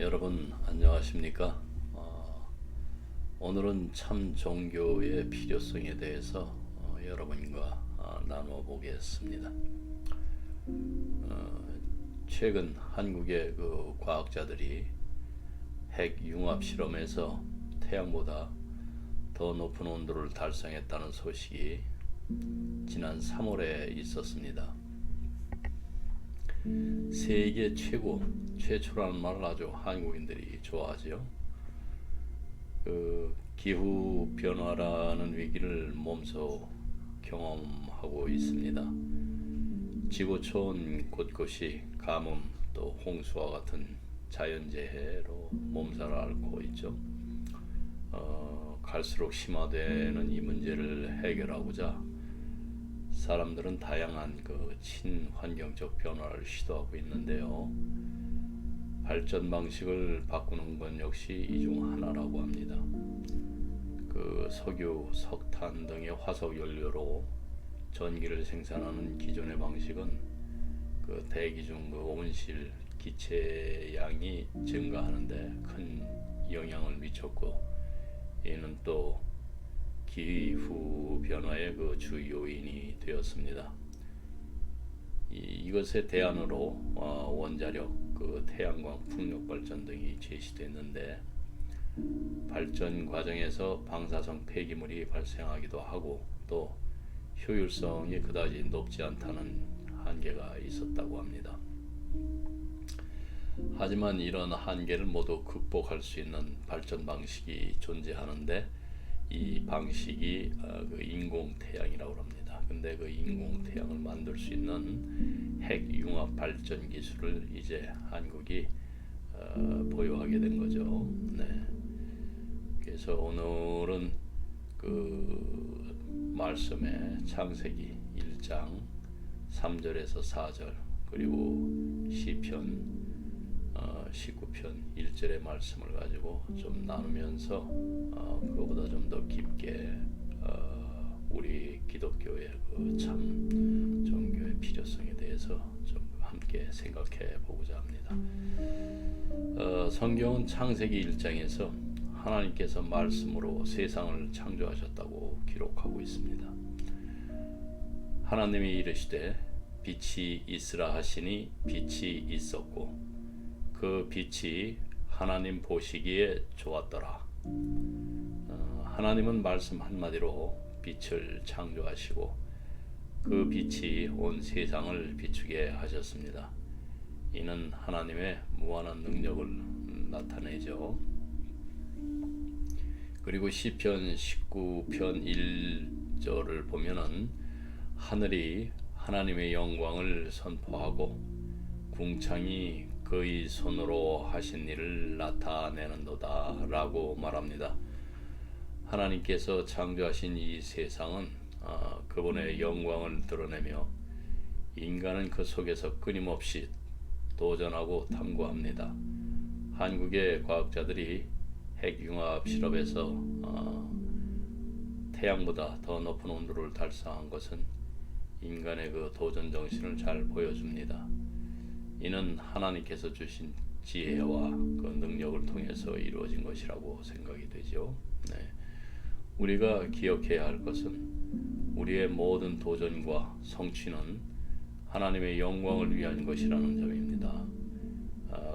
여러분 안녕하십니까? 오늘은 참 종교의 필요성에 대해서 여러분과 나누어 보겠습니다. 최근 한국의 그 과학자들이 핵 융합 실험에서 태양보다 더 높은 온도를 달성했다는 소식이 지난 3월에 있었습니다. 세계 최초라는 말을 아주 한국인들이 좋아하죠. 그 기후 변화라는 위기를 몸소 경험하고 있습니다. 지구촌 곳곳이 가뭄 또 홍수와 같은 자연재해로 몸살을 앓고 있죠. 갈수록 심화되는 이 문제를 해결하고자 사람들은 다양한 그 친환경적 변화를 시도하고 있는데요. 발전 방식을 바꾸는 건 역시 이 중 하나라고 합니다. 그 석유, 석탄 등의 화석 연료로 전기를 생산하는 기존의 방식은 그 대기 중 그 온실 기체 양이 증가하는데 큰 영향을 미쳤고, 이는 또 기후 변화의 그 주 요인이 되었습니다. 이것에 대안으로 원자력, 그 태양광 풍력 발전 등이 제시됐는데, 발전 과정에서 방사성 폐기물이 발생하기도 하고 또 효율성이 그다지 높지 않다는 한계가 있었다고 합니다. 하지만 이런 한계를 모두 극복할 수 있는 발전 방식이 존재하는데, 이 방식이 그 인공태양이라고 합니다. 근데 그 인공태양을 만들 수 있는 핵융합 발전 기술을 이제 한국이 보유하게 된 거죠. 네. 그래서 오늘은 그 말씀에 창세기 1장 3절에서 4절 그리고 시편 19편 1절의 말씀을 가지고 좀 나누면서 그거보다 좀 더 깊게 우리 기독교의 그 참 종교의 필요성에 대해서 좀 함께 생각해 보고자 합니다. 성경은 창세기 1장에서 하나님께서 말씀으로 세상을 창조하셨다고 기록하고 있습니다. 하나님이 이르시되 빛이 있으라 하시니 빛이 있었고 그 빛이 하나님 보시기에 좋았더라. 하나님은 말씀 한마디로 빛을 창조하시고 그 빛이 온 세상을 비추게 하셨습니다. 이는 하나님의 무한한 능력을 나타내죠. 그리고 시편 19편 1절을 보면은 하늘이 하나님의 영광을 선포하고 궁창이 그의 손으로 하신 일을 나타내는도다 라고 말합니다. 하나님께서 창조하신 이 세상은 그분의 영광을 드러내며 인간은 그 속에서 끊임없이 도전하고 탐구합니다. 한국의 과학자들이 핵융합 실험에서 태양보다 더 높은 온도를 달성한 것은 인간의 그 도전 정신을 잘 보여줍니다. 이는 하나님께서 주신 지혜와 그 능력을 통해서 이루어진 것이라고 생각이 되죠. 네. 우리가 기억해야 할 것은 우리의 모든 도전과 성취는 하나님의 영광을 위한 것이라는 점입니다.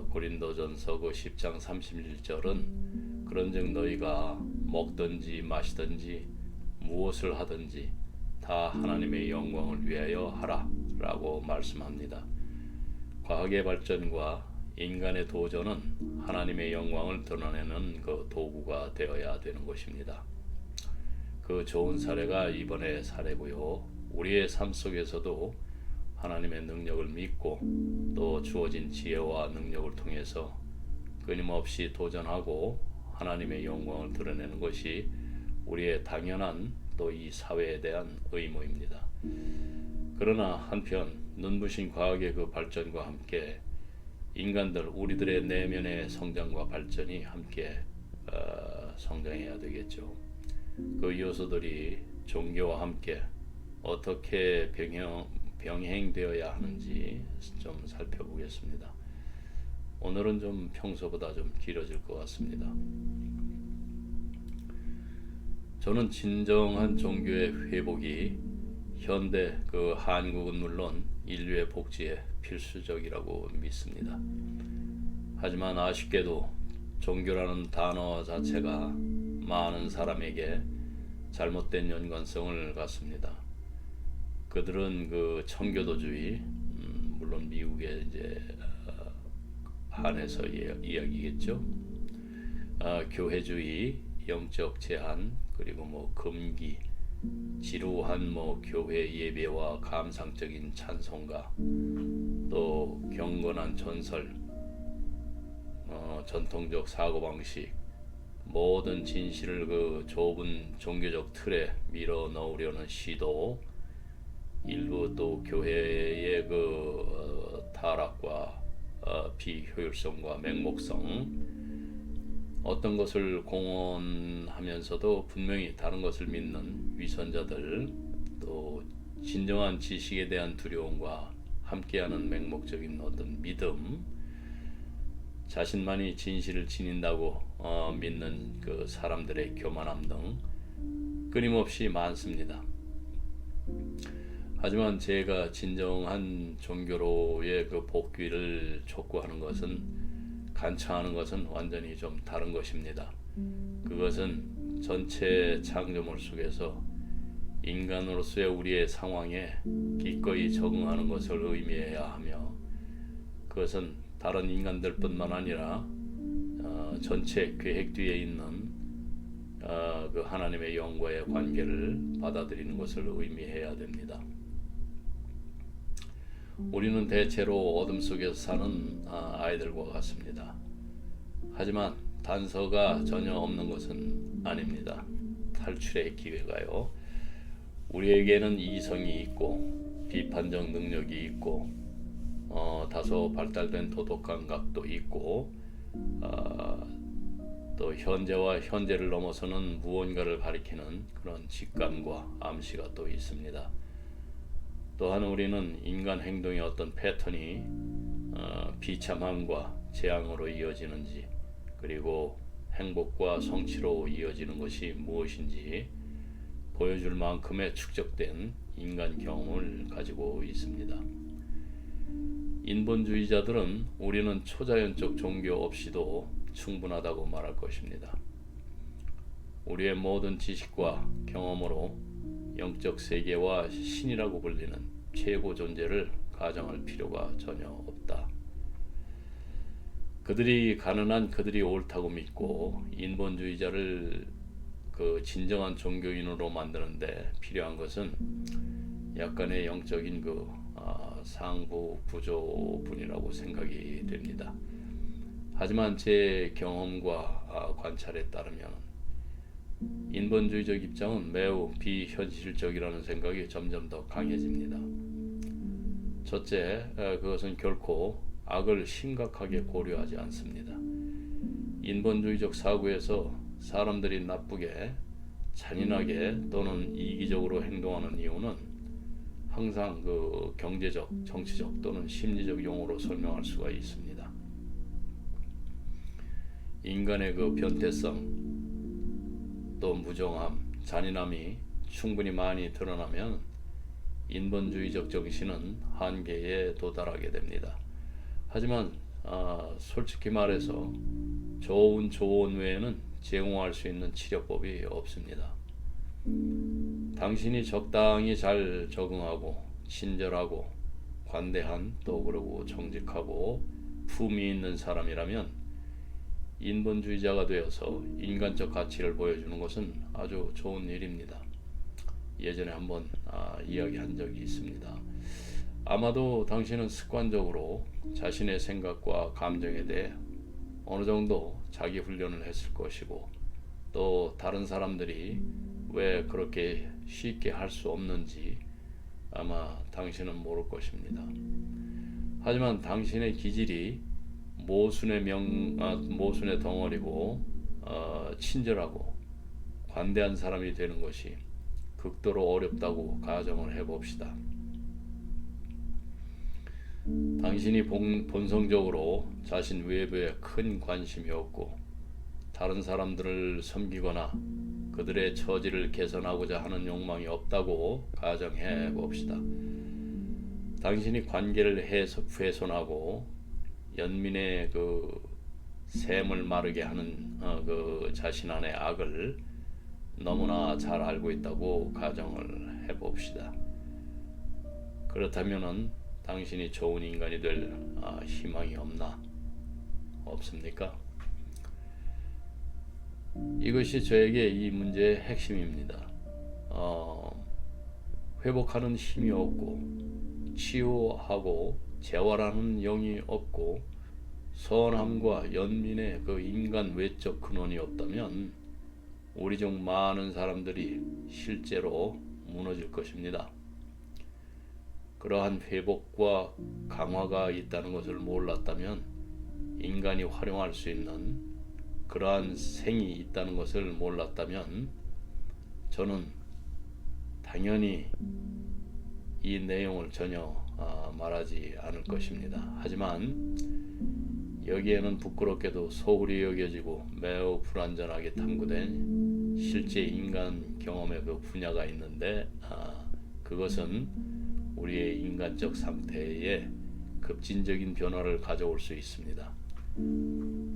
고린도전서 10장 31절은 그런즉 너희가 먹든지 마시든지 무엇을 하든지 다 하나님의 영광을 위하여 하라 라고 말씀합니다. 과학의 발전과 인간의 도전은 하나님의 영광을 드러내는 그 도구가 되어야 되는 것입니다. 그 좋은 사례가 이번의 사례고요. 우리의 삶 속에서도 하나님의 능력을 믿고 또 주어진 지혜와 능력을 통해서 끊임없이 도전하고 하나님의 영광을 드러내는 것이 우리의 당연한 또 이 사회에 대한 의무입니다. 그러나 한편 눈부신 과학의 그 발전과 함께 인간들 우리들의 내면의 성장과 발전이 함께 성장해야 되겠죠. 그 요소들이 종교와 함께 어떻게 병행되어야 하는지 좀 살펴보겠습니다. 오늘은 좀 평소보다 좀 길어질 것 같습니다. 저는 진정한 종교의 회복이 현대 그 한국은 물론 인류의 복지에 필수적이라고 믿습니다. 하지만 아쉽게도 종교라는 단어 자체가 많은 사람에게 잘못된 연관성을 갖습니다. 그들은 그 청교도주의, 물론 미국의 이제 한해서 이야기겠죠. 교회주의, 영적 제한, 그리고 뭐 금기, 지루한 뭐 교회 예배와 감상적인 찬송가, 또 경건한 전설, 전통적 사고방식, 모든 진실을 그 좁은 종교적 틀에 밀어 넣으려는 시도, 일부 또 교회의 그 타락과 비효율성과 맹목성, 어떤 것을 공언하면서도 분명히 다른 것을 믿는 위선자들, 또 진정한 지식에 대한 두려움과 함께하는 맹목적인 어떤 믿음, 자신만이 진실을 지닌다고 믿는 그 사람들의 교만함 등 끊임없이 많습니다. 하지만 제가 진정한 종교로의 그 복귀를 촉구하는 것은, 간청하는 것은 완전히 좀 다른 것입니다. 그것은 전체 창조물 속에서 인간으로서의 우리의 상황에 기꺼이 적응하는 것을 의미해야 하며, 그것은 다른 인간들뿐만 아니라 전체 계획 뒤에 있는 그 하나님의 영과의 관계를 받아들이는 것을 의미해야 됩니다. 우리는 대체로 어둠 속에서 사는 아이들과 같습니다. 하지만 단서가 전혀 없는 것은 아닙니다. 탈출의 기회가요. 우리에게는 이성이 있고 비판적 능력이 있고 다소 발달된 도덕 감각도 있고 또 현재와 현재를 넘어서는 무언가를 가리키는 그런 직감과 암시가 또 있습니다. 또한 우리는 인간 행동의 어떤 패턴이 비참함과 재앙으로 이어지는지, 그리고 행복과 성취로 이어지는 것이 무엇인지 보여줄 만큼의 축적된 인간 경험을 가지고 있습니다. 인본주의자들은 우리는 초자연적 종교 없이도 충분하다고 말할 것입니다. 우리의 모든 지식과 경험으로 영적 세계와 신이라고 불리는 최고 존재를 가정할 필요가 전혀 없다. 그들이 가능한 그들이 옳다고 믿고 인본주의자를 그 진정한 종교인으로 만드는데 필요한 것은 약간의 영적인 그 상부 구조분이라고 생각이 됩니다. 하지만 제 경험과 관찰에 따르면 인본주의적 입장은 매우 비현실적이라는 생각이 점점 더 강해집니다. 첫째, 그것은 결코 악을 심각하게 고려하지 않습니다. 인본주의적 사고에서 사람들이 나쁘게, 잔인하게 또는 이기적으로 행동하는 이유는 항상 그 경제적, 정치적 또는 심리적 용어로 설명할 수가 있습니다. 인간의 그 변태성, 또 무정함, 잔인함이 충분히 많이 드러나면 인본주의적 정신은 한계에 도달하게 됩니다. 하지만 솔직히 말해서 좋은 조언 외에는 제공할 수 있는 치료법이 없습니다. 당신이 적당히 잘 적응하고 친절하고 관대한, 또 그러고 정직하고 품위 있는 사람이라면 인본주의자가 되어서 인간적 가치를 보여주는 것은 아주 좋은 일입니다. 예전에 한번 이야기한 적이 있습니다. 아마도 당신은 습관적으로 자신의 생각과 감정에 대해 어느 정도 자기 훈련을 했을 것이고, 또 다른 사람들이 왜 그렇게 쉽게 할 수 없는지 아마 당신은 모를 것입니다. 하지만 당신의 기질이 모순의 덩어리고 친절하고 관대한 사람이 되는 것이 극도로 어렵다고 가정을 해봅시다. 당신이 본성적으로 자신 외부에 큰 관심이 없고 다른 사람들을 섬기거나 그들의 처지를 개선하고자 하는 욕망이 없다고 가정해 봅시다. 당신이 관계를 훼손하고 연민의 그 샘을 마르게 하는 그 자신 안의 악을 너무나 잘 알고 있다고 가정을 해봅시다. 그렇다면은 당신이 좋은 인간이 될 희망이 없습니까? 이것이 저에게 이 문제의 핵심입니다. 회복하는 힘이 없고 치유하고 재활하는 영이 없고 선함과 연민의 그 인간 외적 근원이 없다면 우리 중 많은 사람들이 실제로 무너질 것입니다. 그러한 회복과 강화가 있다는 것을 몰랐다면 인간이 활용할 수 있는 그러한 생이 있다는 것을 몰랐다면 저는 당연히 이 내용을 전혀 말하지 않을 것입니다. 하지만 여기에는 부끄럽게도 소홀히 여겨지고 매우 불완전하게 탐구된 실제 인간 경험의 그 분야가 있는데 그것은 우리의 인간적 상태에 급진적인 변화를 가져올 수 있습니다.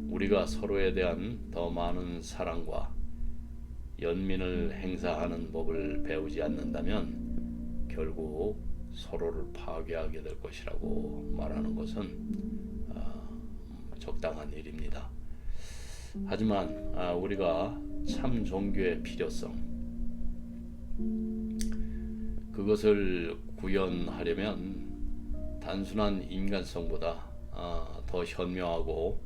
우리가 서로에 대한 더 많은 사랑과 연민을 행사하는 법을 배우지 않는다면 결국 서로를 파괴하게 될 것이라고 말하는 것은 적당한 일입니다. 하지만 우리가 참 종교의 필요성 그것을 구현하려면 단순한 인간성보다 더 현명하고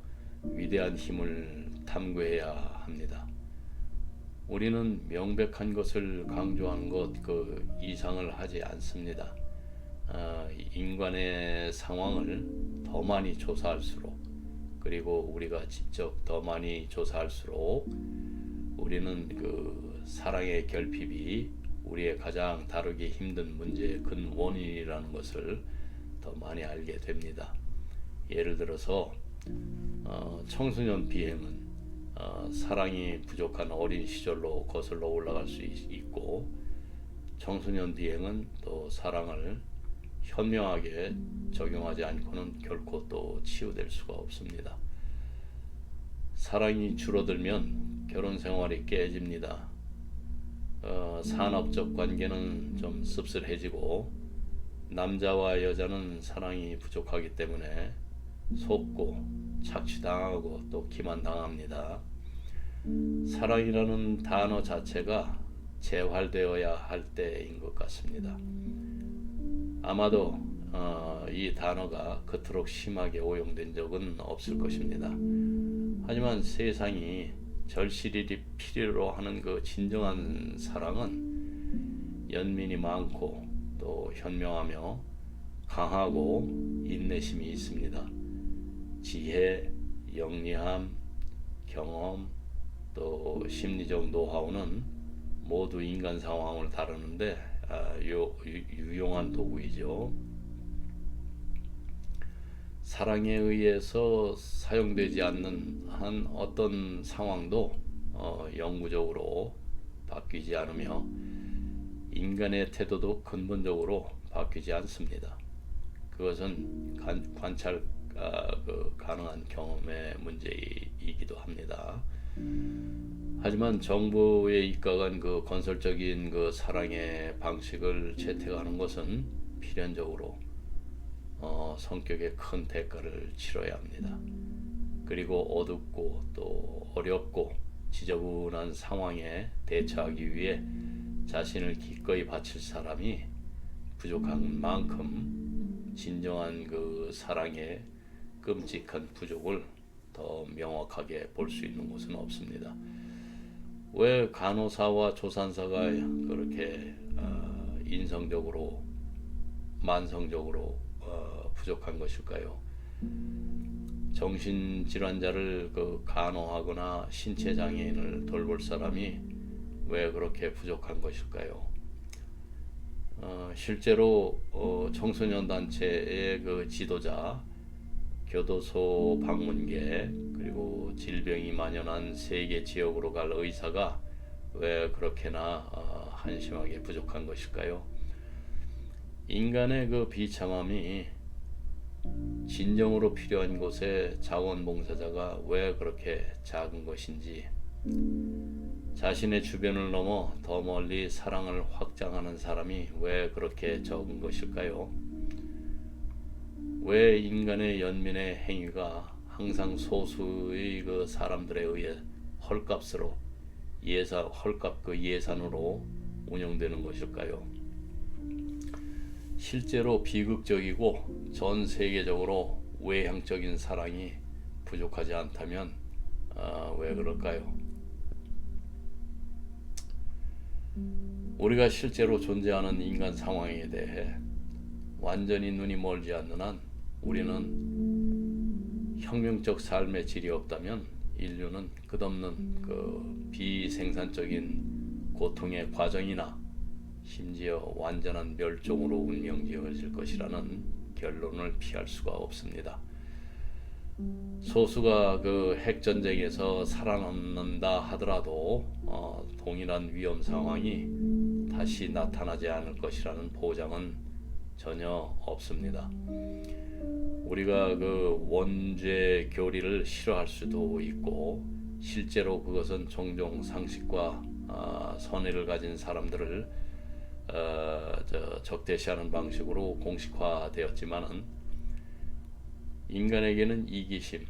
위대한 힘을 탐구해야 합니다. 우리는 명백한 것을 강조하는 것 그 이상을 하지 않습니다. 인간의 상황을 더 많이 조사할수록 그리고 우리가 직접 더 많이 조사할수록 우리는 그 사랑의 결핍이 우리의 가장 다루기 힘든 문제의 근원인이라는 것을 더 많이 알게 됩니다. 예를 들어서 청소년 비행은 사랑이 부족한 어린 시절로 거슬러 올라갈 수 있고 청소년 비행은 또 사랑을 현명하게 적용하지 않고는 결코 또 치유될 수가 없습니다. 사랑이 줄어들면 결혼 생활이 깨집니다. 산업적 관계는 좀 씁쓸해지고 남자와 여자는 사랑이 부족하기 때문에 속고 착취당하고 또 기만당합니다. 사랑이라는 단어 자체가 재활되어야 할 때인 것 같습니다. 아마도 이 단어가 그토록 심하게 오용된 적은 없을 것입니다. 하지만 세상이 절실히 필요로 하는 그 진정한 사랑은 연민이 많고 또 현명하며 강하고 인내심이 있습니다. 지혜, 영리함, 경험, 또 심리적 노하우는 모두 인간 상황을 다루는데 유용한 도구이죠. 사랑에 의해서 사용되지 않는 한 어떤 상황도 영구적으로 바뀌지 않으며 인간의 태도도 근본적으로 바뀌지 않습니다. 그것은 관찰 가능한 경험의 문제이기도 합니다. 하지만 정부에 입각한 그 건설적인 그 사랑의 방식을 채택하는 것은 필연적으로 성격의 큰 대가를 치러야 합니다. 그리고 어둡고 또 어렵고 지저분한 상황에 대처하기 위해 자신을 기꺼이 바칠 사람이 부족한 만큼 진정한 그 사랑의 끔찍한 부족을 더 명확하게 볼 수 있는 곳은 없습니다. 왜 간호사와 조산사가 그렇게 인성적으로 만성적으로 부족한 것일까요? 정신질환자를 간호하거나 신체장애인을 돌볼 사람이 왜 그렇게 부족한 것일까요? 실제로 청소년 단체의 그 지도자, 교도소 방문객, 그리고 질병이 만연한 세계 지역으로 갈 의사가 왜 그렇게나 한심하게 부족한 것일까요? 인간의 그 비참함이 진정으로 필요한 곳에 자원봉사자가 왜 그렇게 작은 것인지, 자신의 주변을 넘어 더 멀리 사랑을 확장하는 사람이 왜 그렇게 적은 것일까요? 왜 인간의 연민의 행위가 항상 소수의 그 사람들에 의해 헐값으로 헐값 그 예산으로 운영되는 것일까요? 실제로 비극적이고 전 세계적으로 외향적인 사랑이 부족하지 않다면 왜 그럴까요? 우리가 실제로 존재하는 인간 상황에 대해 완전히 눈이 멀지 않는 한 우리는 혁명적 삶의 질이 없다면 인류는 끝없는 그 비생산적인 고통의 과정이나 심지어 완전한 멸종으로 운명지어질 것이라는 결론을 피할 수가 없습니다. 소수가 그 핵전쟁에서 살아남는다 하더라도 동일한 위험 상황이 다시 나타나지 않을 것이라는 보장은 전혀 없습니다. 우리가 그 원죄 교리를 싫어할 수도 있고 실제로 그것은 종종 상식과 선의를 가진 사람들을 적대시하는 방식으로 공식화되었지만은 인간에게는 이기심,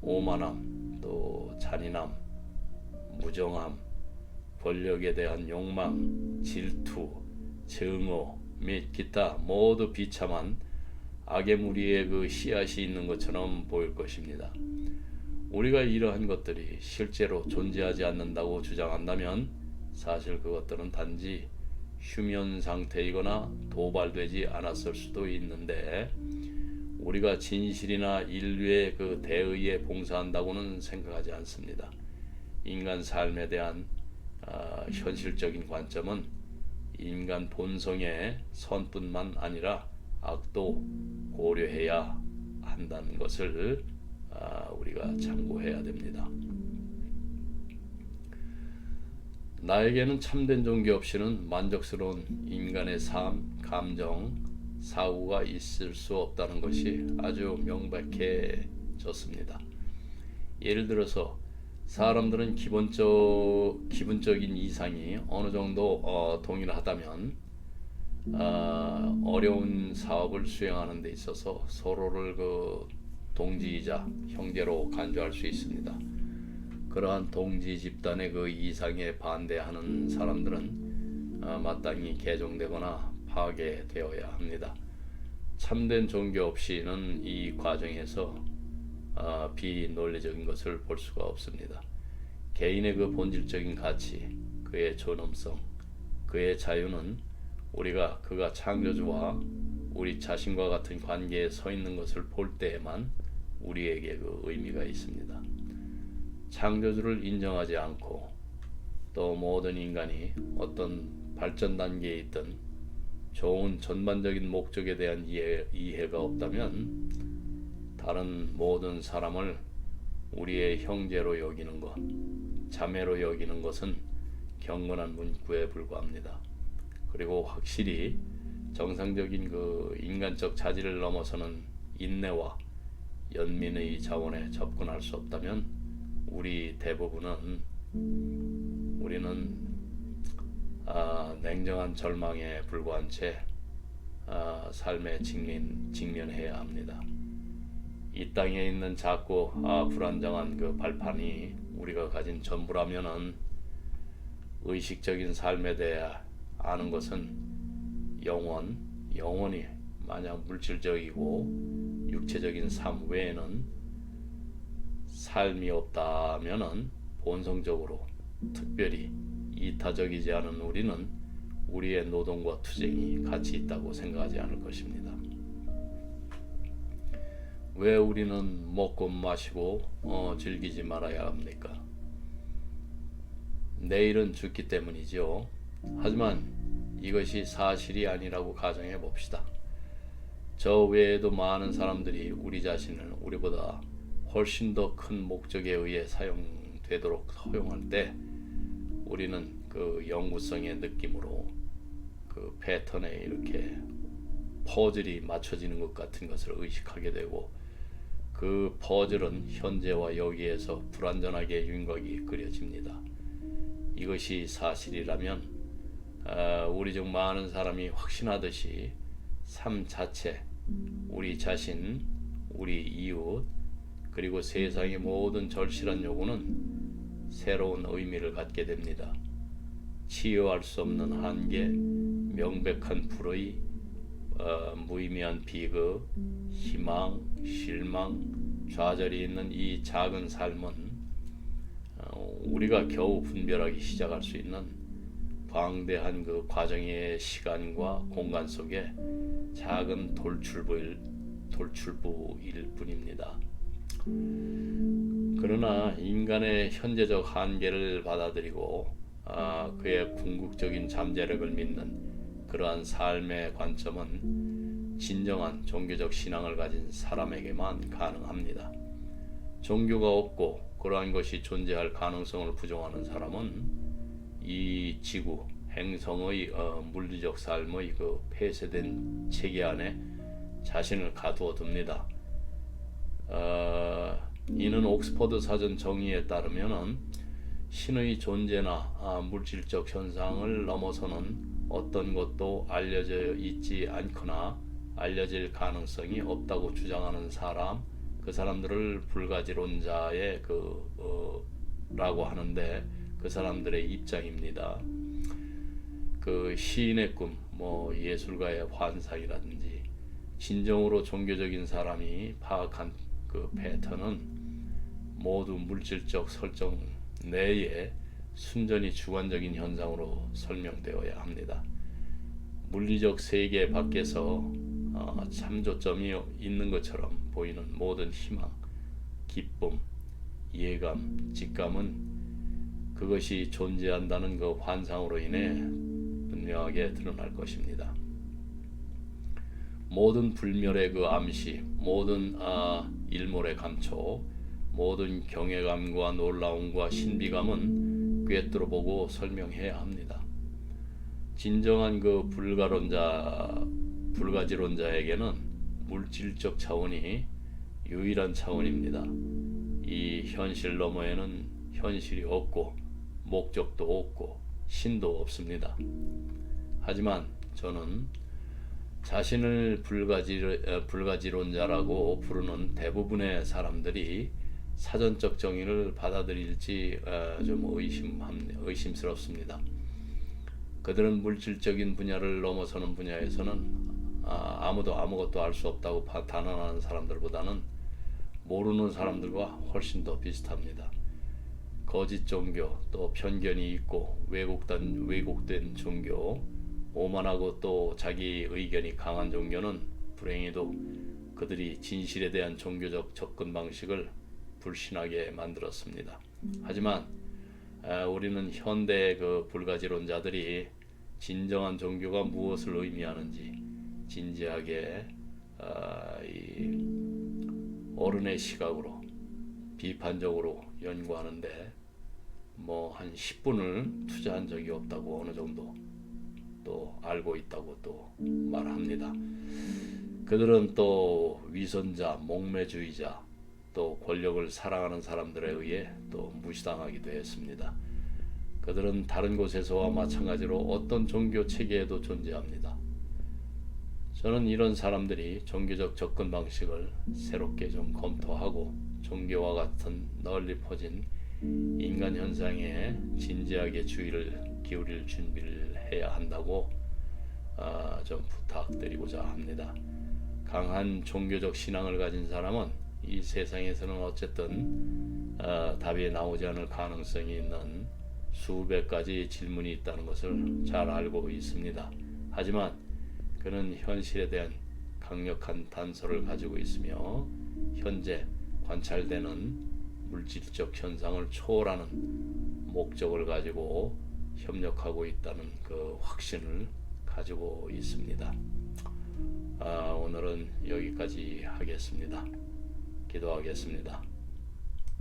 오만함, 또 잔인함, 무정함, 권력에 대한 욕망, 질투, 증오 및 기타 모두 비참한 악의 무리의 그 씨앗이 있는 것처럼 보일 것입니다. 우리가 이러한 것들이 실제로 존재하지 않는다고 주장한다면 사실 그것들은 단지 휴면 상태이거나 도발되지 않았을 수도 있는데, 우리가 진실이나 인류의 그 대의에 봉사한다고는 생각하지 않습니다. 인간 삶에 대한 현실적인 관점은 인간 본성의 선뿐만 아니라 악도 고려해야 한다는 것을 우리가 참고해야 됩니다. 나에게는 참된 종교 없이는 만족스러운 인간의 삶, 감정, 사고가 있을 수 없다는 것이 아주 명백해졌습니다. 예를 들어서 사람들은 기본적인 이상이 어느 정도 동일하다면 어려운 사업을 수행하는 데 있어서 서로를 그 동지이자 형제로 간주할 수 있습니다. 그러한 동지 집단의 그 이상에 반대하는 사람들은 마땅히 개종되거나 파괴되어야 합니다. 참된 종교 없이는 이 과정에서 비논리적인 것을 볼 수가 없습니다. 개인의 그 본질적인 가치, 그의 존엄성, 그의 자유는 우리가 그가 창조주와 우리 자신과 같은 관계에 서 있는 것을 볼 때에만 우리에게 그 의미가 있습니다. 창조주를 인정하지 않고 또 모든 인간이 어떤 발전 단계에 있든 좋은 전반적인 목적에 대한 이해가 없다면 다른 모든 사람을 우리의 형제로 여기는 것, 자매로 여기는 것은 경건한 문구에 불과합니다. 그리고 확실히 정상적인 그 인간적 자질을 넘어서는 인내와 연민의 자원에 접근할 수 없다면 우리는 냉정한 절망에 불과한 채 삶에 직면해야 합니다. 이 땅에 있는 작고 불안정한 그 발판이 우리가 가진 전부라면은 의식적인 삶에 대해 아는 것은 영원히 만약 물질적이고 육체적인 삶 외에는 삶이 없다면은 본성적으로 특별히 이타적이지 않은 우리는 우리의 노동과 투쟁이 가치 있다고 생각하지 않을 것입니다. 왜 우리는 먹고 마시고 즐기지 말아야 합니까? 내일은 죽기 때문이죠. 하지만 이것이 사실이 아니라고 가정해 봅시다. 저 외에도 많은 사람들이 우리 자신을 우리보다 훨씬 더 큰 목적에 의해 사용되도록 허용할 때 우리는 그 영구성의 느낌으로 그 패턴에 이렇게 퍼즐이 맞춰지는 것 같은 것을 의식하게 되고, 그 퍼즐은 현재와 여기에서 불완전하게 윤곽이 그려집니다. 이것이 사실이라면 우리 중 많은 사람이 확신하듯이 삶 자체, 우리 자신, 우리 이웃, 그리고 세상의 모든 절실한 요구는 새로운 의미를 갖게 됩니다. 치유할 수 없는 한계, 명백한 불의, 무의미한 비극, 희망, 실망, 좌절이 있는 이 작은 삶은 우리가 겨우 분별하기 시작할 수 있는 방대한 그 과정의 시간과 공간 속에 작은 돌출부일 뿐입니다. 그러나 인간의 현재적 한계를 받아들이고 그의 궁극적인 잠재력을 믿는 그러한 삶의 관점은 진정한 종교적 신앙을 가진 사람에게만 가능합니다. 종교가 없고 그러한 것이 존재할 가능성을 부정하는 사람은 이 지구, 행성의 물리적 삶의 그 폐쇄된 체계 안에 자신을 가두어 둡니다. 이는 옥스퍼드 사전 정의에 따르면은 신의 존재나 물질적 현상을 넘어서는 어떤 것도 알려져 있지 않거나 알려질 가능성이 없다고 주장하는 사람, 그 사람들을 불가지론자의 라고 하는데, 그 사람들의 입장입니다. 그 시인의 꿈, 예술가의 환상이라든지 진정으로 종교적인 사람이 파악한 그 패턴은 모두 물질적 설정 내에 순전히 주관적인 현상으로 설명되어야 합니다. 물리적 세계 밖에서 참조점이 있는 것처럼 보이는 모든 희망, 기쁨, 예감, 직감은 그것이 존재한다는 그 환상으로 인해 분명하게 드러날 것입니다. 모든 불멸의 그 암시, 모든 일몰의 감초, 모든 경외감과 놀라움과 신비감은 꿰뚫어보고 설명해야 합니다. 진정한 그 불가지론자에게는 물질적 차원이 유일한 차원입니다. 이 현실 너머에는 현실이 없고 목적도 없고 신도 없습니다. 하지만 저는 자신을 불가지론자라고 부르는 대부분의 사람들이 사전적 정의를 받아들일지 좀 의심스럽습니다. 그들은 물질적인 분야를 넘어서는 분야에서는 아무도 아무것도 알 수 없다고 단언하는 사람들보다는 모르는 사람들과 훨씬 더 비슷합니다. 거짓 종교, 또 편견이 있고 왜곡된 종교, 오만하고 또 자기 의견이 강한 종교는 불행히도 그들이 진실에 대한 종교적 접근 방식을 불신하게 만들었습니다. 하지만 우리는 현대의 그 불가지론자들이 진정한 종교가 무엇을 의미하는지 진지하게 이 어른의 시각으로 비판적으로 연구하는데 한 10분을 투자한 적이 없다고 어느 정도 또 알고 있다고 또 말합니다. 그들은 또 위선자, 목매주의자, 또 권력을 사랑하는 사람들에 의해 또 무시당하기도 했습니다. 그들은 다른 곳에서와 마찬가지로 어떤 종교 체계에도 존재합니다. 저는 이런 사람들이 종교적 접근 방식을 새롭게 좀 검토하고 종교와 같은 널리 퍼진 인간 현상에 진지하게 주의를 기울일 준비를 해야 한다고 좀 부탁드리고자 합니다. 강한 종교적 신앙을 가진 사람은 이 세상에서는 어쨌든 답이 나오지 않을 가능성이 있는 수백 가지 질문이 있다는 것을 잘 알고 있습니다. 하지만 그는 현실에 대한 강력한 단서를 가지고 있으며 현재 관찰되는 물질적 현상을 초월하는 목적을 가지고 협력하고 있다는 그 확신을 가지고 있습니다. 오늘은 여기까지 하겠습니다. 기도하겠습니다.